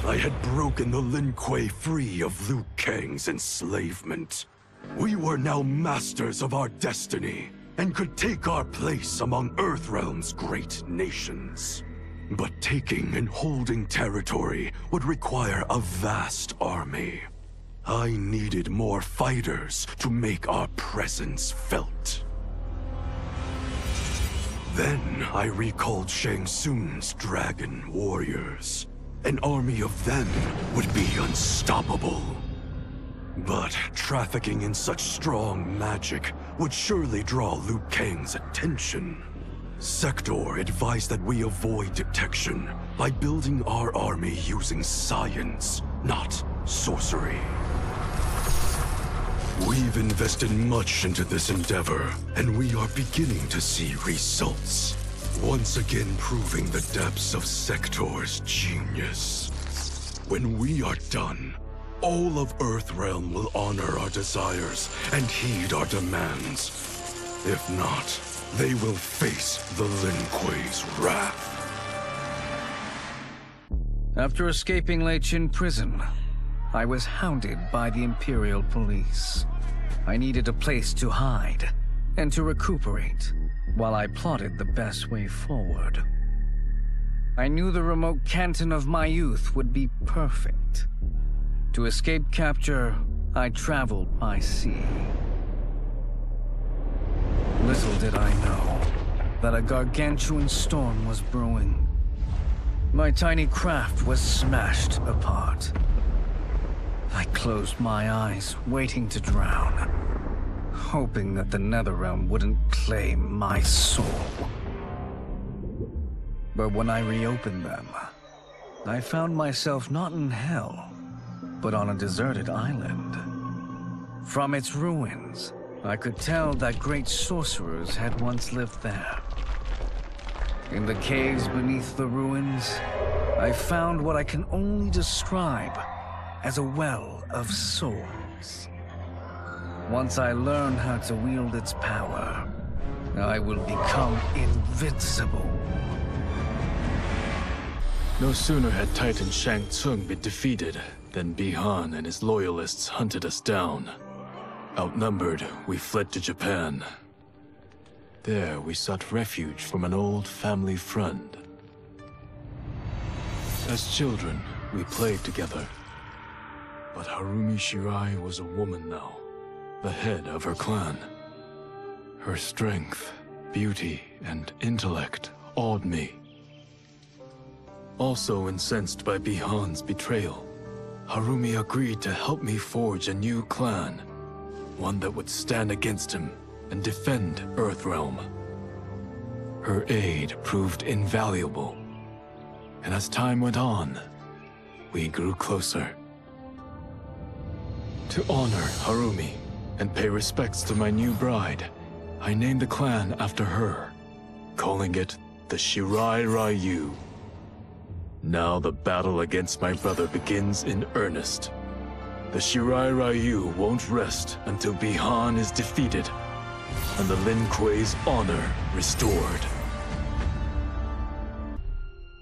I had broken the Lin Kuei free of Liu Kang's enslavement. We were now masters of our destiny, and could take our place among Earthrealm's great nations. But taking and holding territory would require a vast army. I needed more fighters to make our presence felt. Then I recalled Shang Tsung's dragon warriors. An army of them would be unstoppable. But trafficking in such strong magic would surely draw Liu Kang's attention. Sector advised that we avoid detection by building our army using science, not sorcery. We've invested much into this endeavor, and we are beginning to see results. Once again proving the depths of Sector's genius. When we are done, all of Earthrealm will honor our desires and heed our demands. If not, they will face the Lin Kuei's wrath. After escaping Lei Chin prison, I was hounded by the Imperial Police. I needed a place to hide and to recuperate while I plotted the best way forward. I knew the remote canton of my youth would be perfect. To escape capture, I traveled by sea. Little did I know that a gargantuan storm was brewing. My tiny craft was smashed apart. I closed my eyes, waiting to drown, hoping that the Netherrealm wouldn't claim my soul. But when I reopened them, I found myself not in hell, but on a deserted island. From its ruins, I could tell that great sorcerers had once lived there. In the caves beneath the ruins, I found what I can only describe as a well of souls. Once I learn how to wield its power, I will become invincible. No sooner had Titan Shang Tsung been defeated than Bi-Han and his loyalists hunted us down. Outnumbered, we fled to Japan. There, we sought refuge from an old family friend. As children, we played together. But Harumi Shirai was a woman now, the head of her clan. Her strength, beauty, and intellect awed me. Also incensed by Bi-Han's betrayal, Harumi agreed to help me forge a new clan, one that would stand against him and defend Earthrealm. Her aid proved invaluable, and as time went on, we grew closer. To honor Harumi and pay respects to my new bride, I named the clan after her, calling it the Shirai Ryu. Now the battle against my brother begins in earnest. The Shirai Ryu won't rest until Bi-Han is defeated and the Lin Kuei's honor restored.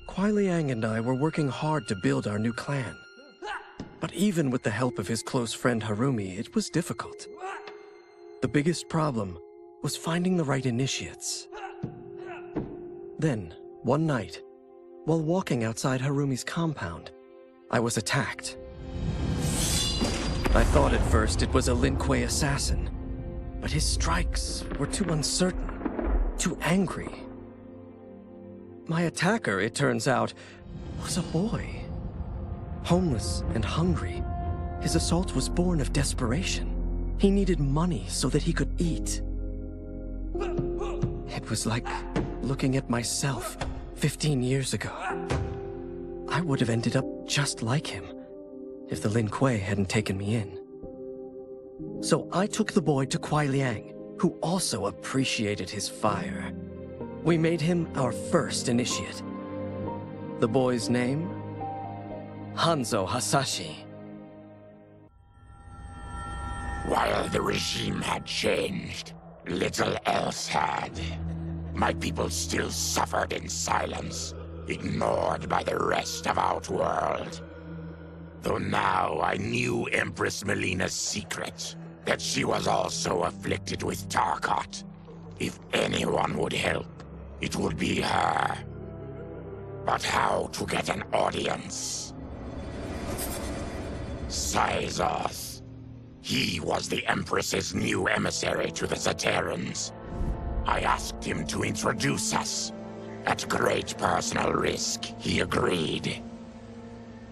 Kuai Liang and I were working hard to build our new clan. But even with the help of his close friend Harumi, it was difficult. The biggest problem was finding the right initiates. Then, one night, while walking outside Harumi's compound, I was attacked. I thought at first it was a Lin Kuei assassin, but his strikes were too uncertain, too angry. My attacker, it turns out, was a boy. Homeless and hungry, his assault was born of desperation. He needed money so that he could eat. It was like looking at myself 15 years ago. I would have ended up just like him if the Lin Kuei hadn't taken me in. So I took the boy to Kuai Liang, who also appreciated his fire. We made him our first initiate. The boy's name? Hanzo Hasashi. While the regime had changed, little else had. My people still suffered in silence, ignored by the rest of Outworld. Though now I knew Empress Mileena's secret, that she was also afflicted with Tarkat. If anyone would help, it would be her. But how to get an audience? Syzoth. He was the Empress's new emissary to the Zaterrans. I asked him to introduce us. At great personal risk, he agreed.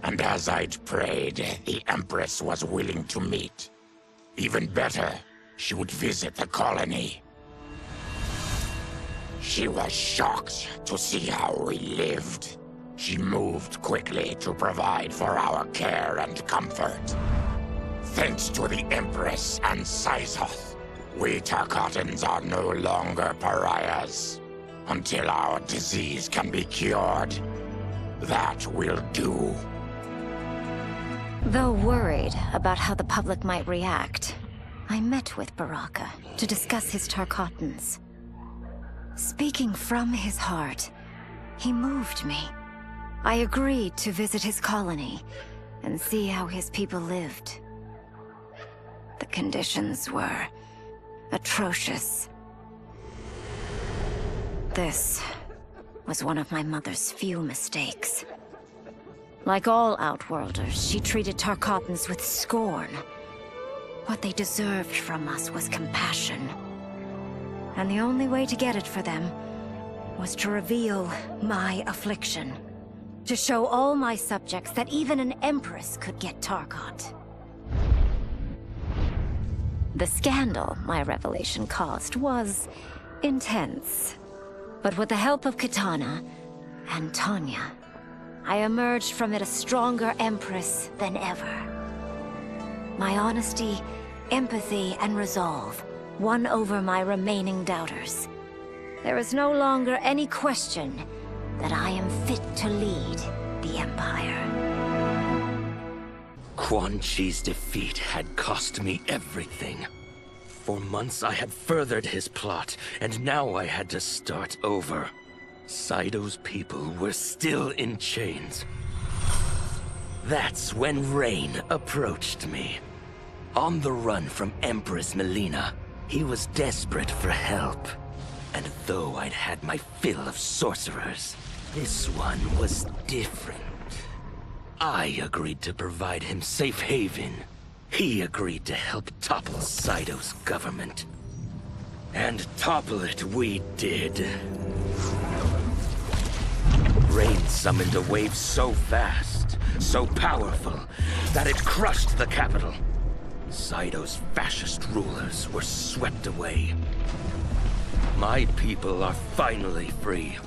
And as I'd prayed, the Empress was willing to meet. Even better, she would visit the colony. She was shocked to see how we lived. She moved quickly to provide for our care and comfort. Thanks to the Empress and Syzoth, we Tarkatans are no longer pariahs. Until our disease can be cured, that will do. Though worried about how the public might react, I met with Baraka to discuss his Tarkatans. Speaking from his heart, he moved me. I agreed to visit his colony and see how his people lived. The conditions were atrocious. This was one of my mother's few mistakes. Like all Outworlders, she treated Tarkatans with scorn. What they deserved from us was compassion. And the only way to get it for them was to reveal my affliction. To show all my subjects that even an Empress could get Tarkat. The scandal my revelation caused was intense. But with the help of Kitana and Tanya, I emerged from it a stronger Empress than ever. My honesty, empathy, and resolve won over my remaining doubters. There is no longer any question that I am fit to lead the Empire. Quan Chi's defeat had cost me everything. For months I had furthered his plot, and now I had to start over. Saido's people were still in chains. That's when Rain approached me. On the run from Empress Mileena, he was desperate for help. And though I'd had my fill of sorcerers, this one was different. I agreed to provide him safe haven. He agreed to help topple Saido's government. And topple it we did. Rain summoned a wave so fast, so powerful, that it crushed the capital. Saido's fascist rulers were swept away. My people are finally free.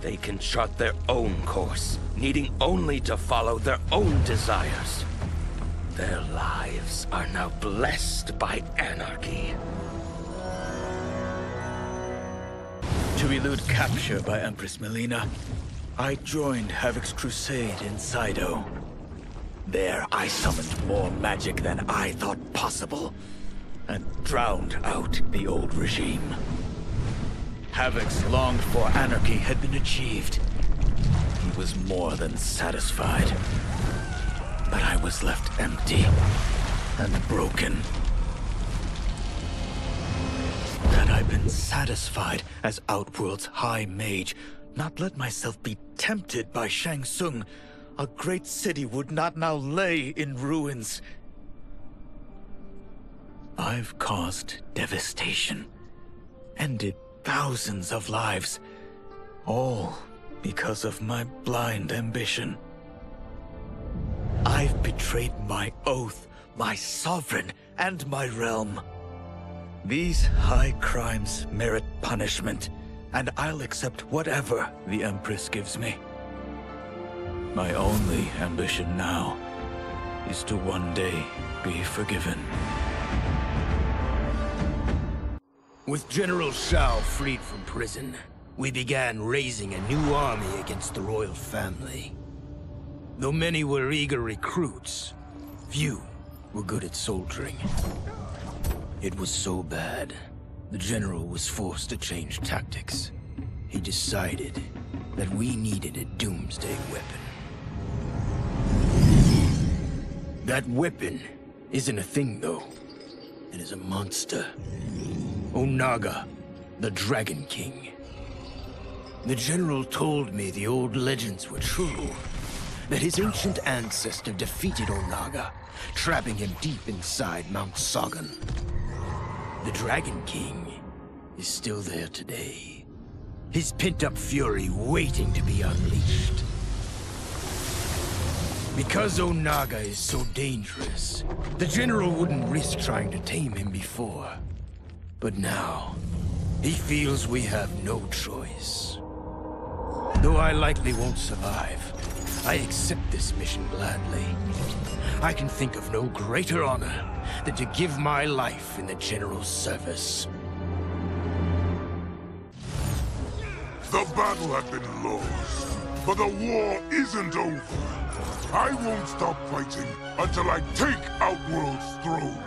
They can chart their own course, needing only to follow their own desires. Their lives are now blessed by anarchy. To elude capture by Empress Mileena, I joined Havik's crusade in Saido. There I summoned more magic than I thought possible, and drowned out the old regime. Havik's longed-for anarchy had been achieved. He was more than satisfied. But I was left empty and broken. Had I been satisfied as Outworld's High Mage, not let myself be tempted by Shang Tsung, a great city would not now lay in ruins. I've caused devastation, ended thousands of lives, all because of my blind ambition. I've betrayed my oath, my sovereign, and my realm. These high crimes merit punishment, and I'll accept whatever the Empress gives me. My only ambition now is to one day be forgiven. With General Shao freed from prison, we began raising a new army against the royal family. Though many were eager recruits, few were good at soldiering. It was so bad, the general was forced to change tactics. He decided that we needed a doomsday weapon. That weapon isn't a thing, though. It is a monster. Onaga, the Dragon King. The General told me the old legends were true. That his ancient ancestor defeated Onaga, trapping him deep inside Mount Sagan. The Dragon King is still there today. His pent-up fury waiting to be unleashed. Because Onaga is so dangerous, the General wouldn't risk trying to tame him before. But now, he feels we have no choice. Though I likely won't survive, I accept this mission gladly. I can think of no greater honor than to give my life in the General's service. The battle had been lost, but the war isn't over. I won't stop fighting until I take Outworld's throne.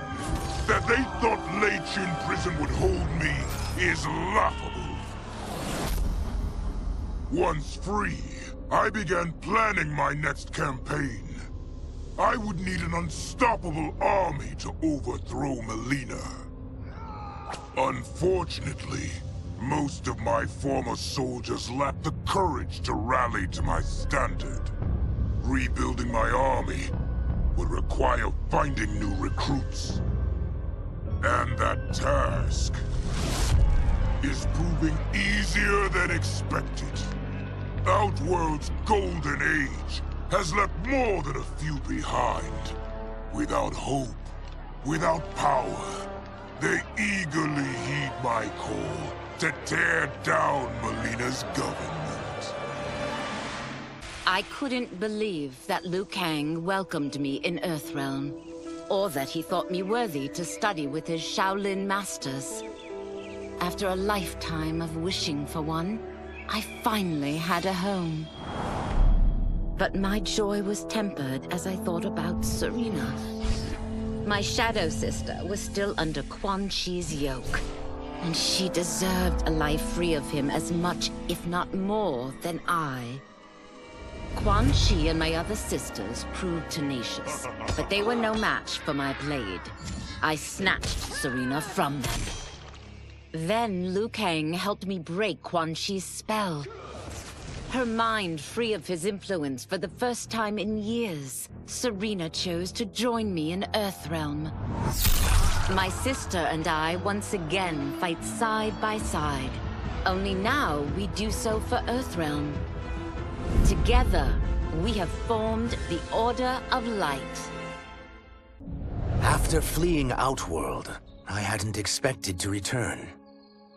That they thought Leichin Prison would hold me is laughable. Once free, I began planning my next campaign. I would need an unstoppable army to overthrow Mileena. Unfortunately, most of my former soldiers lacked the courage to rally to my standard. Rebuilding my army would require finding new recruits. And that task is proving easier than expected. Outworld's golden age has left more than a few behind. Without hope, without power, they eagerly heed my call to tear down Mileena's government. I couldn't believe that Liu Kang welcomed me in Earthrealm, or that he thought me worthy to study with his Shaolin masters. After a lifetime of wishing for one, I finally had a home. But my joy was tempered as I thought about Serena. My shadow sister was still under Quan Chi's yoke, and she deserved a life free of him as much, if not more, than I. Quan Chi and my other sisters proved tenacious, but they were no match for my blade. I snatched Serena from them. Then Liu Kang helped me break Quan Chi's spell. Her mind free of his influence for the first time in years, Serena chose to join me in Earthrealm. My sister and I once again fight side by side. Only now we do so for Earthrealm. Together, we have formed the Order of Light. After fleeing Outworld, I hadn't expected to return.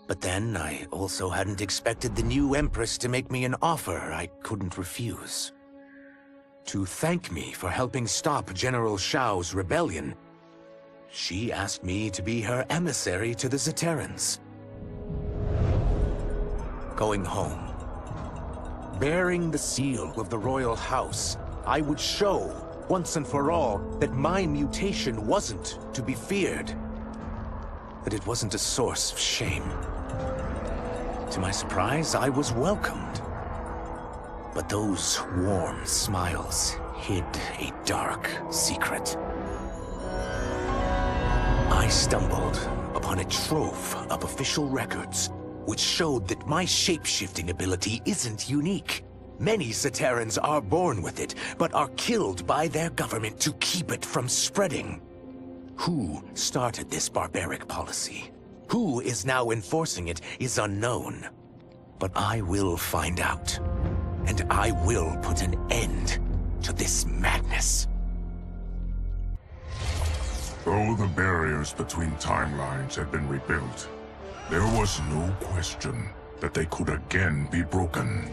But then, I also hadn't expected the new Empress to make me an offer I couldn't refuse. To thank me for helping stop General Shao's rebellion, she asked me to be her emissary to the Zaterrans. Going home, bearing the seal of the royal house, I would show, once and for all, that my mutation wasn't to be feared. That it wasn't a source of shame. To my surprise, I was welcomed. But those warm smiles hid a dark secret. I stumbled upon a trove of official records, which showed that my shape-shifting ability isn't unique. Many Zaterrans are born with it, but are killed by their government to keep it from spreading. Who started this barbaric policy? Who is now enforcing it is unknown. But I will find out. And I will put an end to this madness. Though the barriers between timelines had been rebuilt, there was no question that they could again be broken.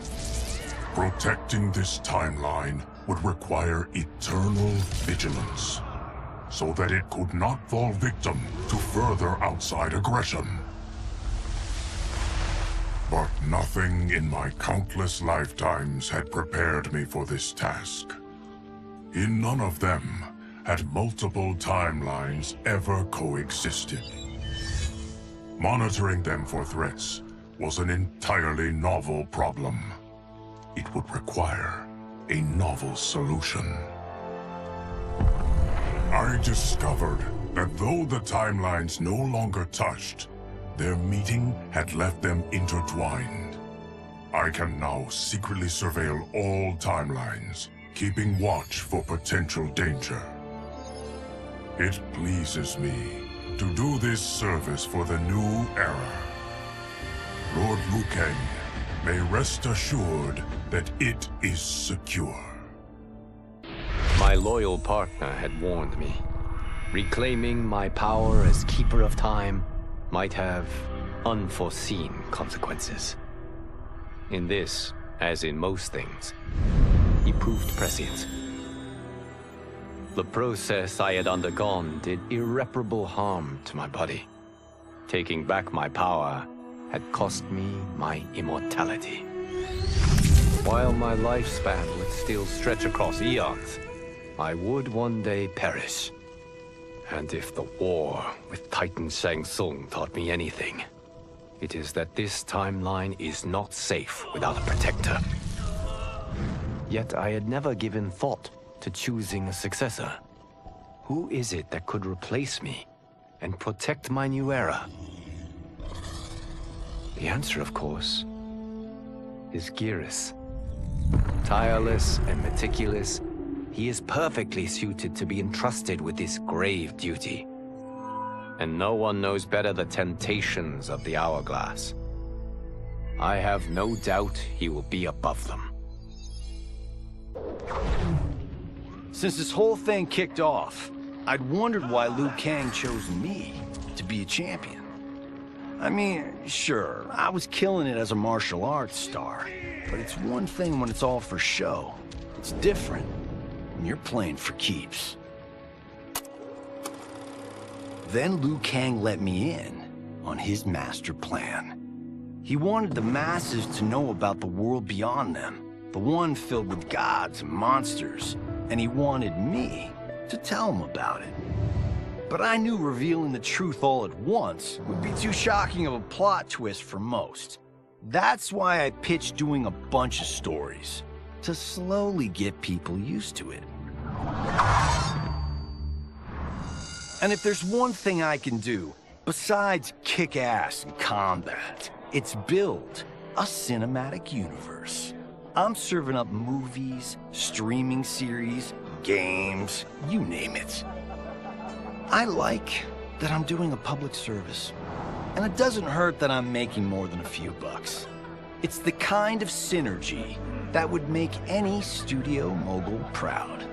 Protecting this timeline would require eternal vigilance, so that it could not fall victim to further outside aggression. But nothing in my countless lifetimes had prepared me for this task. In none of them had multiple timelines ever coexisted. Monitoring them for threats was an entirely novel problem. It would require a novel solution. I discovered that though the timelines no longer touched, their meeting had left them intertwined. I can now secretly surveil all timelines, keeping watch for potential danger. It pleases me to do this service for the new era. Lord Liu Kang may rest assured that it is secure. My loyal partner had warned me. Reclaiming my power as Keeper of Time might have unforeseen consequences. In this, as in most things, he proved prescient. The process I had undergone did irreparable harm to my body. Taking back my power had cost me my immortality. While my lifespan would still stretch across eons, I would one day perish. And if the war with Titan Shang Tsung taught me anything, it is that this timeline is not safe without a protector. Yet I had never given thought to choosing a successor. Who is it that could replace me and protect my new era? The answer, of course, is Geras. Tireless and meticulous, he is perfectly suited to be entrusted with this grave duty. And no one knows better the temptations of the hourglass. I have no doubt he will be above them. Since this whole thing kicked off, I'd wondered why Liu Kang chose me to be a champion. I mean, sure, I was killing it as a martial arts star, but it's one thing when it's all for show. It's different when you're playing for keeps. Then Liu Kang let me in on his master plan. He wanted the masses to know about the world beyond them, the one filled with gods and monsters, and he wanted me to tell them about it. But I knew revealing the truth all at once would be too shocking of a plot twist for most. That's why I pitched doing a bunch of stories, to slowly get people used to it. And if there's one thing I can do, besides kick ass in combat, it's build a cinematic universe. I'm serving up movies, streaming series, games, you name it. I like that I'm doing a public service. And it doesn't hurt that I'm making more than a few bucks. It's the kind of synergy that would make any studio mogul proud.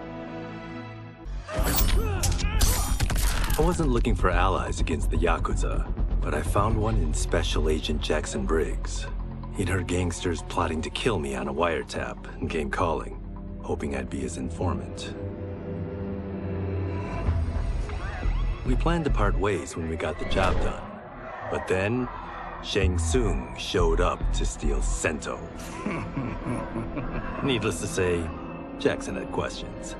I wasn't looking for allies against the Yakuza, but I found one in Special Agent Jackson Briggs. He'd heard gangsters plotting to kill me on a wiretap and came calling, hoping I'd be his informant. We planned to part ways when we got the job done. But then, Shang Tsung showed up to steal Sento. Needless to say, Jackson had questions.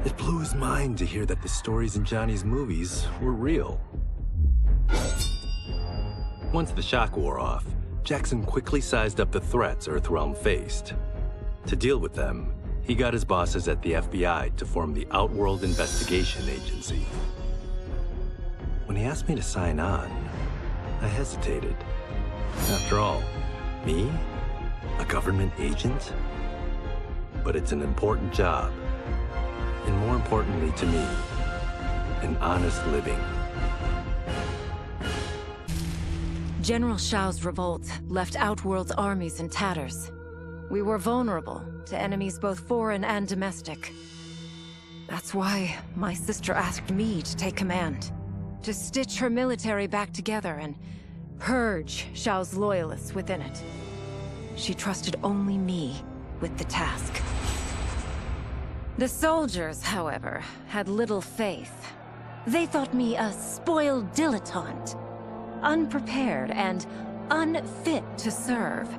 It blew his mind to hear that the stories in Johnny's movies were real. Once the shock wore off, Jackson quickly sized up the threats Earthrealm faced. To deal with them, he got his bosses at the FBI to form the Outworld Investigation Agency. When he asked me to sign on, I hesitated. After all, me? A government agent? But it's an important job. And more importantly to me, an honest living. General Shao's revolt left Outworld's armies in tatters. We were vulnerable to enemies both foreign and domestic. That's why my sister asked me to take command, to stitch her military back together and purge Shao's loyalists within it. She trusted only me with the task. The soldiers, however, had little faith. They thought me a spoiled dilettante, unprepared and unfit to serve.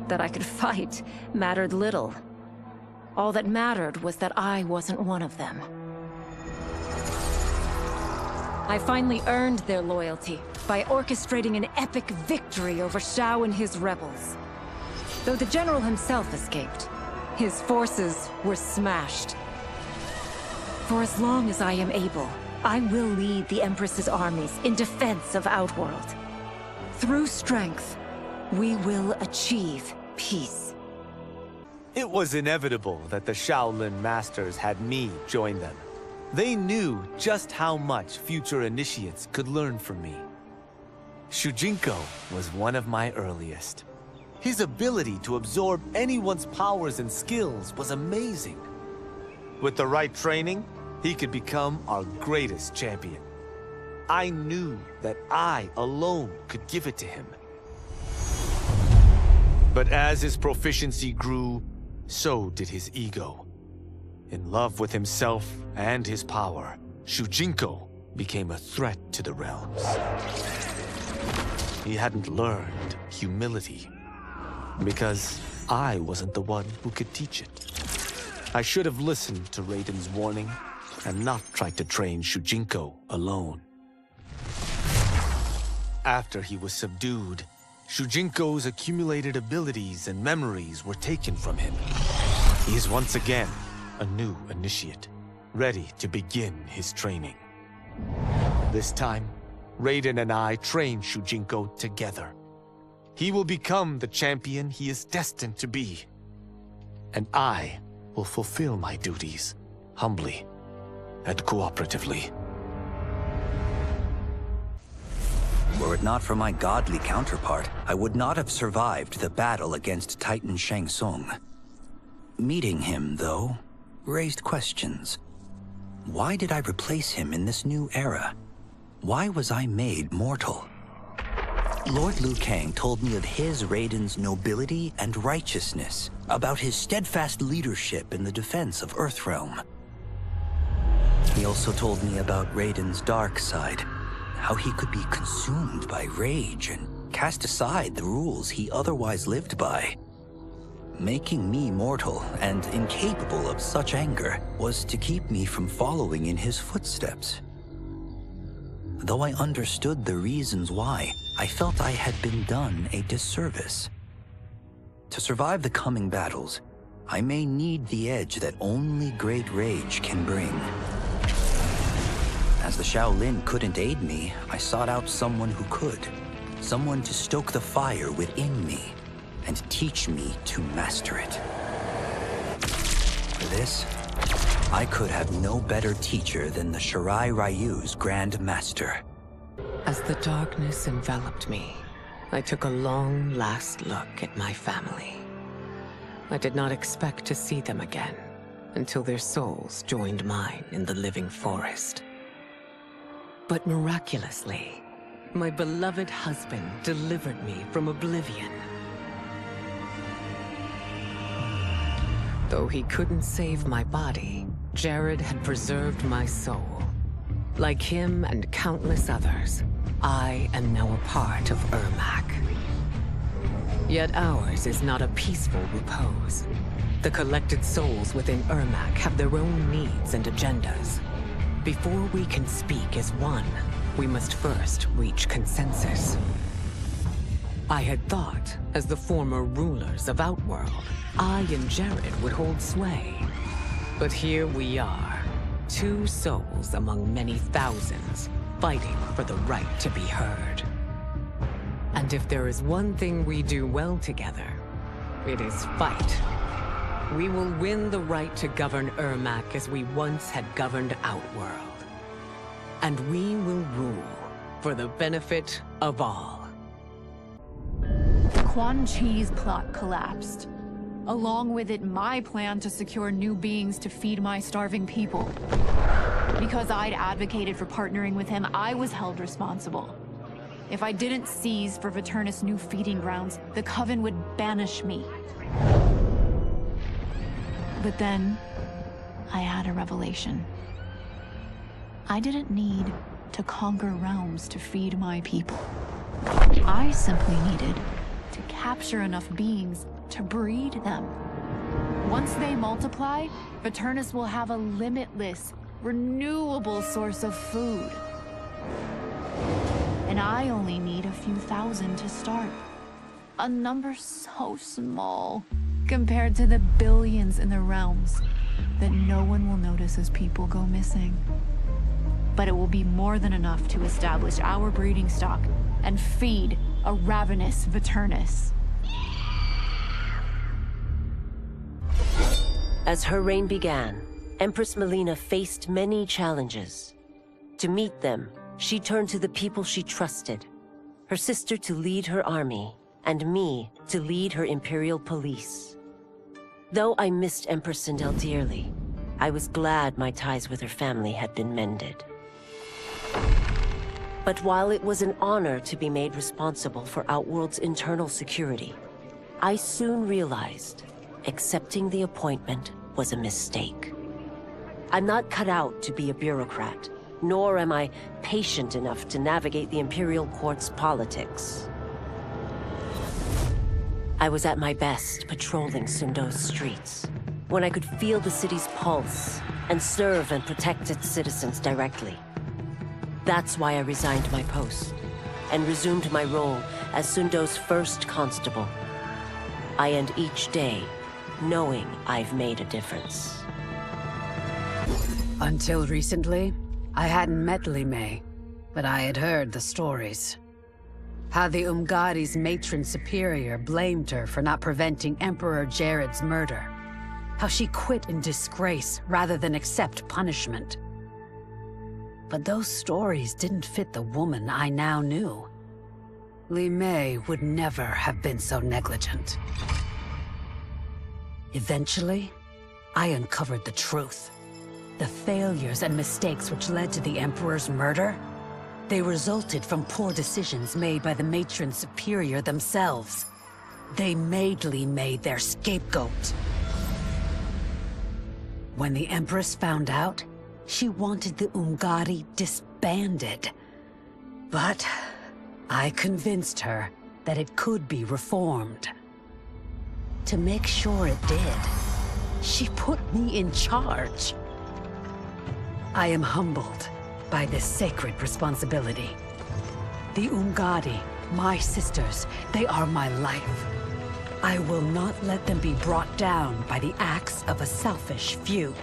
That I could fight mattered little. All that mattered was that I wasn't one of them. I finally earned their loyalty by orchestrating an epic victory over Shao and his rebels. Though the general himself escaped, his forces were smashed. For as long as I am able, I will lead the Empress's armies in defense of Outworld. Through strength, we will achieve peace. It was inevitable that the Shaolin Masters had me join them. They knew just how much future initiates could learn from me. Shujinko was one of my earliest. His ability to absorb anyone's powers and skills was amazing. With the right training, he could become our greatest champion. I knew that I alone could give it to him. But as his proficiency grew, so did his ego. In love with himself and his power, Shujinko became a threat to the realms. He hadn't learned humility, because I wasn't the one who could teach it. I should have listened to Raiden's warning and not tried to train Shujinko alone. After he was subdued, Shujinko's accumulated abilities and memories were taken from him. He is once again a new initiate, ready to begin his training. This time, Raiden and I train Shujinko together. He will become the champion he is destined to be. And I will fulfill my duties, humbly and cooperatively. Were it not for my godly counterpart, I would not have survived the battle against Titan Shang Tsung. Meeting him, though, raised questions. Why did I replace him in this new era? Why was I made mortal? Lord Liu Kang told me of his Raiden's nobility and righteousness, about his steadfast leadership in the defense of Earthrealm. He also told me about Raiden's dark side, how he could be consumed by rage and cast aside the rules he otherwise lived by. Making me mortal and incapable of such anger was to keep me from following in his footsteps. Though I understood the reasons why, I felt I had been done a disservice. To survive the coming battles, I may need the edge that only great rage can bring. As the Shaolin couldn't aid me, I sought out someone who could. Someone to stoke the fire within me and teach me to master it. For this, I could have no better teacher than the Shirai Ryu's Grand Master. As the darkness enveloped me, I took a long last look at my family. I did not expect to see them again until their souls joined mine in the living forest. But miraculously, my beloved husband delivered me from oblivion. Though he couldn't save my body, Jared had preserved my soul. Like him and countless others, I am now a part of Ermac. Yet ours is not a peaceful repose. The collected souls within Ermac have their own needs and agendas. Before we can speak as one, we must first reach consensus. I had thought, as the former rulers of Outworld, I and Jared would hold sway. But here we are, two souls among many thousands, fighting for the right to be heard. And if there is one thing we do well together, it is fight. We will win the right to govern Ermac as we once had governed Outworld. And we will rule for the benefit of all. Quan Chi's plot collapsed. Along with it, my plan to secure new beings to feed my starving people. Because I'd advocated for partnering with him, I was held responsible. If I didn't seize for Viternus' new feeding grounds, the Coven would banish me. But then, I had a revelation. I didn't need to conquer realms to feed my people. I simply needed to capture enough beings to breed them. Once they multiply, Viternus will have a limitless, renewable source of food. And I only need a few thousand to start. A number so small compared to the billions in the realms. that no one will notice as people go missing. But it will be more than enough to establish our breeding stock and feed a ravenous Veternus. As her reign began, Empress Mileena faced many challenges. To meet them, she turned to the people she trusted. Her sister to lead her army, and me to lead her Imperial police. Though I missed Empress Sindel dearly, I was glad my ties with her family had been mended. But while it was an honor to be made responsible for Outworld's internal security, I soon realized accepting the appointment was a mistake. I'm not cut out to be a bureaucrat, nor am I patient enough to navigate the Imperial Court's politics. I was at my best patrolling Sundo's streets, when I could feel the city's pulse and serve and protect its citizens directly. That's why I resigned my post and resumed my role as Sundo's first constable. I end each day knowing I've made a difference. Until recently, I hadn't met Li, but I had heard the stories. How the Umgadi's matron superior blamed her for not preventing Emperor Jared's murder. How she quit in disgrace rather than accept punishment. But those stories didn't fit the woman I now knew. Li would never have been so negligent. Eventually, I uncovered the truth. The failures and mistakes which led to the Emperor's murder, they resulted from poor decisions made by the matron superior themselves. They made Li their scapegoat. When the Empress found out, she wanted the Umgadi disbanded. But I convinced her that it could be reformed. To make sure it did, she put me in charge. I am humbled by this sacred responsibility. The Umgadi, my sisters, they are my life. I will not let them be brought down by the acts of a selfish few.